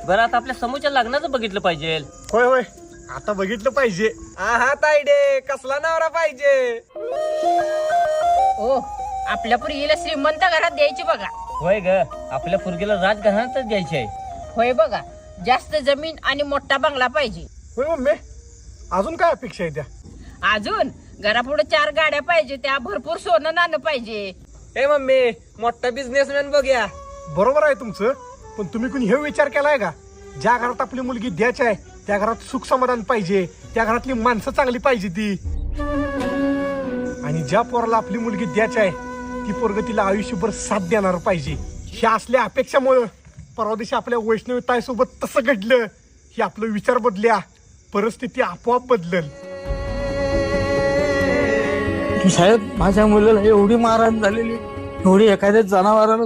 बरं आता आपल्या समोरच्या लग्नाचं बघितलं पाहिजे. होय होय आता बघितलं पाहिजे. आहा तायडे कसला नवरा पाहिजे. ओ आपल्या पोरगीला श्रीमंत घरात द्यायची बघा. होय ग आपल्या पोरगीला राजघराण्यातच द्यायची आहे. होय बघा जास्त जमीन आणि मोठा बंगला पाहिजे. होय मम्मी अजून काय अपेक्षा आहे त्या? अजून घरापुढे 4 गाड्या पाहिजे, त्या भरपूर सोनं नाणं पाहिजे. ए मम्मी मोठा बिझनेसमॅन बघूया. बरोबर आहे तुमचं, पण तुम्ही कुणी हे विचार केलाय का ज्या घरात आपली मुलगी द्यायची आहे त्या घरात सुख समाधान पाहिजे, त्या घरातली माणसं चांगली पाहिजे ती, आणि ज्या पोराला आपली मुलगी द्यायची आहे ती पोरग तिला आयुष्यभर साथ देणार पाहिजे. ह्या असल्या अपेक्षामुळं परवा दिवशी आपल्या वैष्णवी ताईसोबत तसं घडलं. ही आपलं विचार बदल्या, परिस्थिती आपोआप बदलल. साहेब माझ्या मुलाला एवढी मारहाण झालेली, एवढी एखाद्या जनावरानं